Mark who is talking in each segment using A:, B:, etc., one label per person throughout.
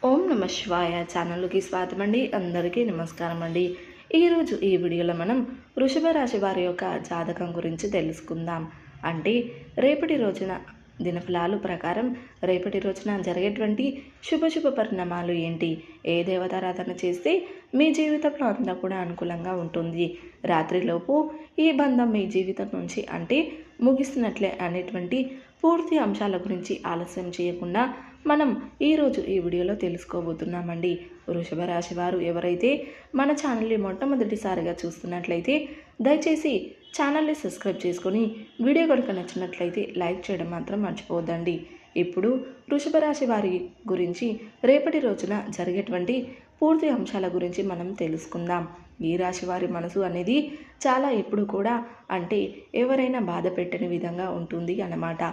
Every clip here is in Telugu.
A: ఓం నమ శివాయ ఛానల్కి స్వాగతం అండి. అందరికీ నమస్కారం అండి. ఈరోజు ఈ వీడియోలో మనం వృషభ రాశి వారి యొక్క జాతకం గురించి తెలుసుకుందాం. అంటే రేపటి రోజున దినఫలాలు ప్రకారం రేపటి రోజున జరిగేటువంటి శుభ పరిణామాలు ఏంటి, ఏ దేవతారాధన చేస్తే మీ జీవితంలో అంతా కూడా అనుకూలంగా ఉంటుంది, రాత్రిలోపు ఈ బంధం మీ జీవితం నుంచి అంటే ముగిస్తున్నట్లే అనేటువంటి పూర్తి అంశాల గురించి ఆలస్యం చేయకుండా మనం ఈరోజు ఈ వీడియోలో తెలుసుకోబోతున్నామండి. వృషభ రాశి వారు ఎవరైతే మన ఛానల్ని మొట్టమొదటిసారిగా చూస్తున్నట్లయితే దయచేసి ఛానల్ని సబ్స్క్రైబ్ చేసుకొని వీడియో కనుక నచ్చినట్లయితే లైక్ చేయడం మాత్రం మర్చిపోవద్దండి. ఇప్పుడు వృషభ రాశి వారి గురించి రేపటి రోజున జరిగేటువంటి పూర్తి అంశాల గురించి మనం తెలుసుకుందాం. ఈ రాశి వారి మనసు అనేది చాలా ఎప్పుడు కూడా అంటే ఎవరైనా బాధ పెట్టని విధంగా ఉంటుంది అన్నమాట.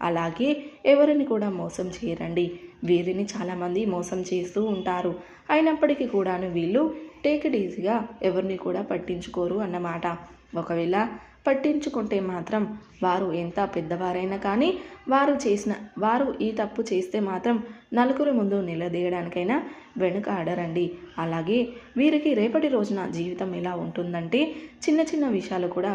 A: అలాగే ఎవరిని కూడా మోసం చేయరండి. వీరిని చాలామంది మోసం చేస్తూ ఉంటారు. అయినప్పటికీ కూడాను వీళ్ళు టేక్ ఇట్ ఈజీగా ఎవరిని కూడా పట్టించుకోరు అన్నమాట. ఒకవేళ పట్టించుకుంటే మాత్రం వారు ఎంత పెద్దవారైనా కానీ వారు ఈ తప్పు చేస్తే మాత్రం నలుగురి ముందు నిలదీయడానికైనా వెనుక ఆడరండి. అలాగే వీరికి రేపటి రోజున జీవితం ఎలా ఉంటుందంటే చిన్న చిన్న విషయాలు కూడా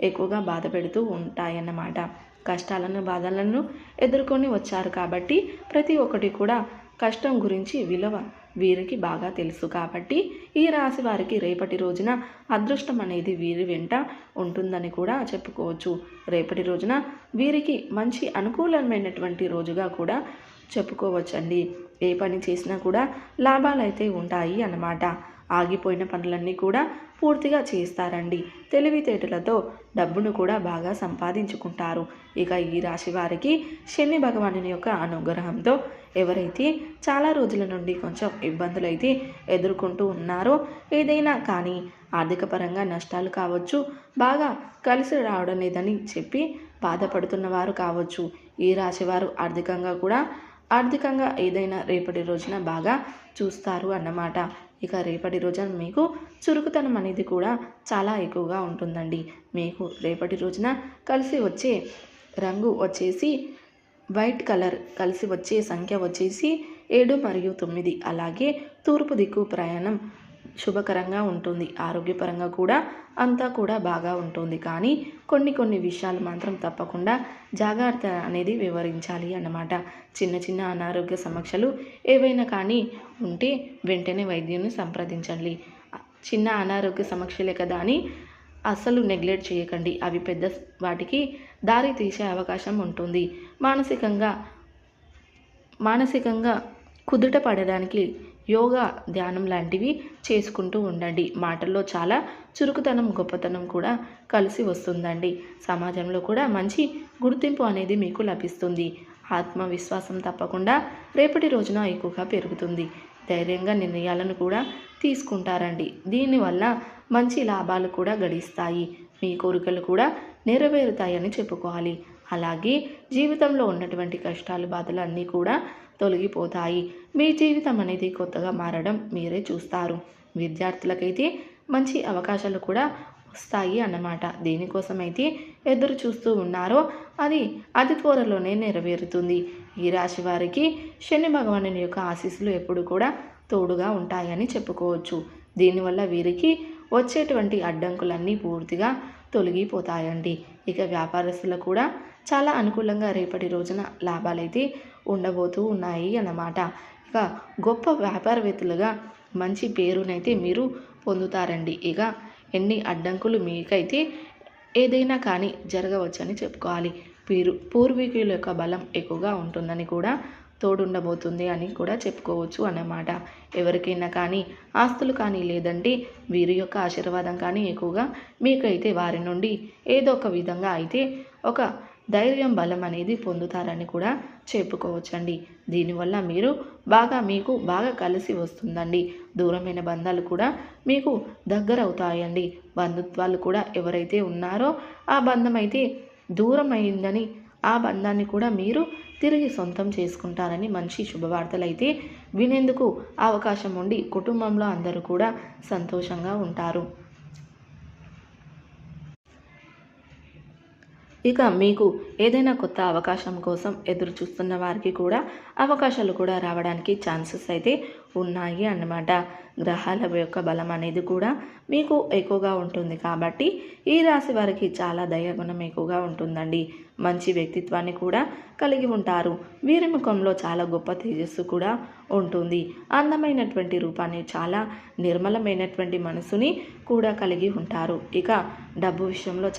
A: ఎక్కువగా బాధ పెడుతూ ఉంటాయన్నమాట. కష్టాలను బాధలను ఎదుర్కొని వచ్చారు కాబట్టి ప్రతి ఒక్కటి కూడా కష్టం గురించి విలువ వీరికి బాగా తెలుసు. కాబట్టి ఈ రాశి వారికి రేపటి రోజున అదృష్టం అనేది వీరి వెంట ఉంటుందని కూడా చెప్పుకోవచ్చు. రేపటి రోజున వీరికి మంచి అనుకూలమైనటువంటి రోజుగా కూడా చెప్పుకోవచ్చండి. ఏ పని చేసినా కూడా లాభాలైతే ఉంటాయి అన్నమాట. ఆగిపోయిన పనులన్నీ కూడా పూర్తిగా చేస్తారండి. తెలివితేటలతో డబ్బును కూడా బాగా సంపాదించుకుంటారు. ఇక ఈ రాశి వారికి శని భగవానుని యొక్క అనుగ్రహంతో ఎవరైతే చాలా రోజుల నుండి కొంచెం ఇబ్బందులైతే ఎదుర్కొంటూ ఉన్నారో, ఏదైనా కానీ ఆర్థిక పరంగా నష్టాలు కావచ్చు, బాగా కలిసి రావడం లేదని చెప్పి బాధపడుతున్న వారు కావచ్చు, ఈ రాశివారు ఆర్థికంగా ఏదైనా రేపటి రోజున బాగా చూస్తారు అన్నమాట. ఇక రేపటి రోజున మీకు చురుకుతనం అనేది కూడా చాలా ఎక్కువగా ఉంటుందండి. మీకు రేపటి రోజున కలిసి వచ్చే రంగు వచ్చేసి వైట్ కలర్, కలిసి వచ్చే సంఖ్య వచ్చేసి 7 మరియు 9. అలాగే తూర్పు దిక్కు ప్రయాణం శుభకరంగా ఉంటుంది. ఆరోగ్యపరంగా కూడా అంతా కూడా బాగా ఉంటుంది. కానీ కొన్ని విషయాలు మాత్రం తప్పకుండా జాగ్రత్త అనేది వివరించాలి అన్నమాట. చిన్న అనారోగ్య సమస్యలు ఏవైనా కానీ ఉంటే వెంటనే వైద్యుని సంప్రదించండి. చిన్న అనారోగ్య సమస్యలే కదా అని అస్సలు నెగ్లెక్ట్ చేయకండి. అవి పెద్ద వాటికి దారి తీసే అవకాశం ఉంటుంది. మానసికంగా కుదుట పడడానికి యోగా, ధ్యానం లాంటివి చేసుకుంటూ ఉండండి. మాటల్లో చాలా చురుకుతనం, గొప్పతనం కూడా కలిసి వస్తుందండి. సమాజంలో కూడా మంచి గుర్తింపు అనేది మీకు లభిస్తుంది. ఆత్మవిశ్వాసం తప్పకుండా రేపటి రోజున ఎక్కువగా పెరుగుతుంది. ధైర్యంగా నిర్ణయాలను కూడా తీసుకుంటారండి. దీనివల్ల మంచి లాభాలు కూడా గడిస్తాయి. మీ కోరికలు కూడా నెరవేరుతాయని చెప్పుకోవాలి. అలాగే జీవితంలో ఉన్నటువంటి కష్టాలు, బాధలు అన్నీ కూడా తొలగిపోతాయి. మీ జీవితం అనేది కొత్తగా మారడం మీరే చూస్తారు. విద్యార్థులకైతే మంచి అవకాశాలు కూడా వస్తాయి అన్నమాట. దేనికోసమైతే ఎదురు చూస్తూ ఉన్నారో అది త్వరలోనే నెరవేరుతుంది. ఈ రాశి వారికి శని భగవానుని యొక్క ఆశీస్సులు ఎప్పుడు కూడా తోడుగా ఉంటాయని చెప్పుకోవచ్చు. దీనివల్ల వీరికి వచ్చేటువంటి అడ్డంకులన్నీ పూర్తిగా తొలగిపోతాయండి. ఇక వ్యాపారస్తులకు కూడా చాలా అనుకూలంగా రేపటి రోజున లాభాలైతే ఉండబోతూ ఉన్నాయి అన్నమాట. ఇక గొప్ప వ్యాపారవేత్తలుగా మంచి పేరునైతే మీరు పొందుతారండి. ఇక ఎన్ని అడ్డంకులు మీకైతే ఏదైనా కానీ జరగవచ్చని చెప్పుకోవాలి. పూర్వీకుల యొక్క బలం ఎక్కువగా ఉంటుందని కూడా తోడుండబోతుంది అని కూడా చెప్పుకోవచ్చు అన్నమాట. ఎవరికైనా కానీ ఆస్తులు కానీ లేదంటే వీరి యొక్క ఆశీర్వాదం కానీ ఎక్కువగా మీకైతే వారి నుండి ఏదో ఒక విధంగా అయితే ఒక ధైర్యం, బలం అనేది పొందుతారని కూడా చెప్పుకోవచ్చండి. దీనివల్ల మీకు బాగా కలిసి వస్తుందండి. దూరమైన బంధాలు కూడా మీకు దగ్గర అవుతాయండి. బంధుత్వాలు కూడా ఎవరైతే ఉన్నారో ఆ బంధం అయితే దూరం అయిందని ఆ బంధాన్ని కూడా మీరు తిరిగి సొంతం చేసుకుంటారని మంచి శుభవార్తలు అయితే వినేందుకు అవకాశం ఉండి కుటుంబంలో అందరూ కూడా సంతోషంగా ఉంటారు. ఇక మీకు ఏదైనా కొత్త అవకాశం కోసం ఎదురు చూస్తున్న వారికి కూడా అవకాశాలు కూడా రావడానికి ఛాన్సెస్ అయితే ఉన్నాయి అన్నమాట. గ్రహాల యొక్క బలం అనేది కూడా మీకు ఎక్కువగా ఉంటుంది కాబట్టి ఈ రాశి వారికి చాలా దయాగుణం ఎక్కువగా ఉంటుందండి. మంచి వ్యక్తిత్వాన్ని కూడా కలిగి ఉంటారు. వీరి ముఖంలో చాలా గొప్ప తేజస్సు కూడా ఉంటుంది. అందమైనటువంటి రూపాన్ని, చాలా నిర్మలమైనటువంటి మనసుని కూడా కలిగి ఉంటారు. ఇక డబ్బు విషయంలో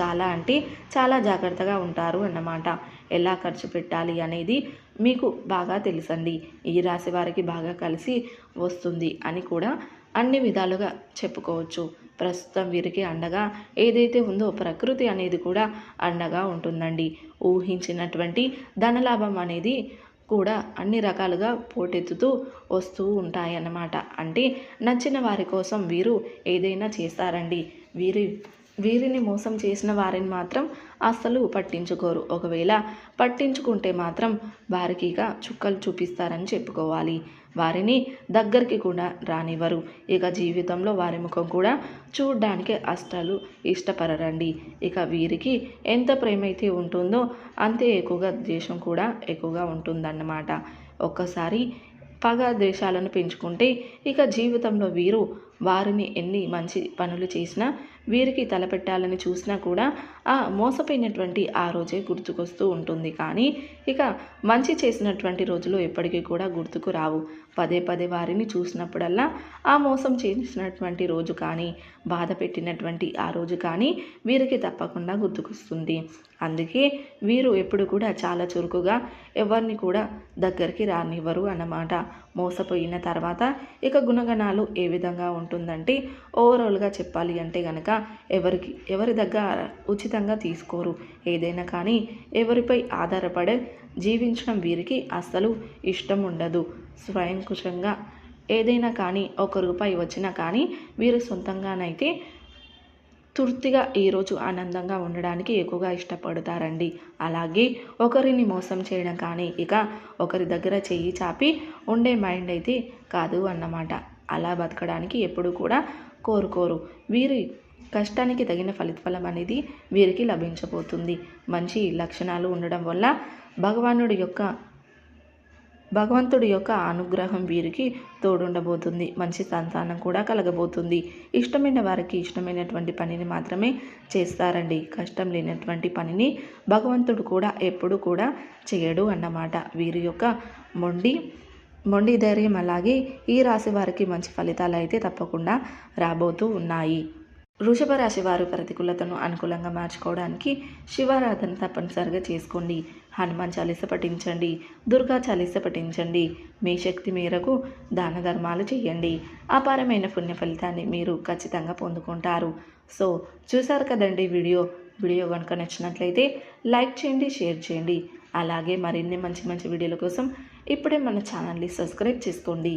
A: చాలా జాగ్రత్తగా ఉంటారు అన్నమాట. ఎలా ఖర్చు పెట్టాలి అనేది మీకు బాగా తెలుసండి. ఈ రాశి వారికి బాగా కలిసి వస్తుంది అని కూడా అన్ని విధాలుగా చెప్పుకోవచ్చు. ప్రస్తుతం వీరికి అండగా ఏదైతే ఉందో ప్రకృతి అనేది కూడా అండగా ఉంటుందండి. ఊహించినటువంటి ధనలాభం అనేది కూడా అన్ని రకాలుగా పోటెత్తుతూ వస్తూ ఉంటాయన్నమాట. అంటే నచ్చిన వారి కోసం వీరు ఏదైనా చేస్తారండి. వీరిని మోసం చేసిన వారిని మాత్రం అస్సలు పట్టించుకోరు. ఒకవేళ పట్టించుకుంటే మాత్రం వారికి ఇక చుక్కలు చూపిస్తారని చెప్పుకోవాలి. వారిని దగ్గరికి కూడా రానివ్వరు. ఇక జీవితంలో వారి ముఖం కూడా చూడ్డానికి అస్సలు ఇష్టపడరండి. ఇక వీరికి ఎంత ప్రేమ అయితే ఉంటుందో అంతే ఎక్కువగా ద్వేషం కూడా ఎక్కువగా ఉంటుందన్నమాట. ఒక్కసారి పగ ద్వేషాలను పెంచుకుంటే ఇక జీవితంలో వీరు వారిని ఎన్ని మంచి పనులు చేసినా వీరికి తలపెట్టాలని చూసినా కూడా ఆ మోసపోయినటువంటి ఆ రోజే గుర్తుకొస్తూ ఉంటుంది. కానీ ఇక మంచి చేసినటువంటి రోజులు ఎప్పటికీ కూడా గుర్తుకు రావు. పదే పదే వారిని చూసినప్పుడల్లా ఆ మోసం చేసినటువంటి రోజు కానీ, బాధ పెట్టినటువంటి ఆ రోజు కానీ వీరికి తప్పకుండా గుర్తుకొస్తుంది. అందుకే వీరు ఎప్పుడు కూడా చాలా చురుకుగా ఎవరిని కూడా దగ్గరికి రానివ్వరు అన్నమాట. మోసపోయిన తర్వాత ఇక గుణగణాలు ఏ విధంగా ఉంటుందంటే ఓవరాల్గా చెప్పాలి అంటే కనుక ఎవరి దగ్గర ఉచితంగా తీసుకోరు. ఏదైనా కానీ ఎవరిపై ఆధారపడే జీవించడం వీరికి అస్సలు ఇష్టం ఉండదు. స్వయంకృషంగా ఏదైనా కానీ ఒక రూపాయి వచ్చినా కానీ వీరు సొంతంగానైతే తృప్తిగా ఈరోజు ఆనందంగా ఉండడానికి ఎక్కువగా ఇష్టపడతారండి. అలాగే ఒకరిని మోసం చేయడం కానీ ఇక ఒకరి దగ్గర చెయ్యి చాపి ఉండే మైండ్ అయితే కాదు అన్నమాట. అలా బతకడానికి ఎప్పుడు కూడా కోరుకోరు. వీరి కష్టానికి తగిన ఫలితఫలం అనేది వీరికి లభించబోతుంది. మంచి లక్షణాలు ఉండడం వల్ల భగవంతుడి యొక్క అనుగ్రహం వీరికి తోడుండబోతుంది. మంచి సంతానం కూడా కలగబోతుంది. ఇష్టమైన వారికి ఇష్టమైనటువంటి పనిని మాత్రమే చేస్తారండి. కష్టం లేనటువంటి పనిని భగవంతుడు కూడా ఎప్పుడు కూడా చేయడు అన్నమాట. వీరి యొక్క మొండి ధైర్యం అలాగే ఈ రాశి వారికి మంచి ఫలితాలు అయితే తప్పకుండా రాబోతూ ఉన్నాయి. వృషభ రాశి వారు ప్రతికూలతను అనుకూలంగా మార్చుకోవడానికి శివారాధన తప్పనిసరిగా చేసుకోండి. హనుమాన్ చాలీస పఠించండి, దుర్గా చాలీస పఠించండి. మీ శక్తి మేరకు దాన ధర్మాలు చేయండి. అపారమైన పుణ్య ఫలితాన్ని మీరు ఖచ్చితంగా పొందుకుంటారు. సో చూసారు కదండి వీడియో కనుక నచ్చినట్లయితే లైక్ చేయండి, షేర్ చేయండి. అలాగే మరిన్ని మంచి వీడియోల కోసం ఇప్పుడే మన ఛానల్ని సబ్స్క్రైబ్ చేసుకోండి.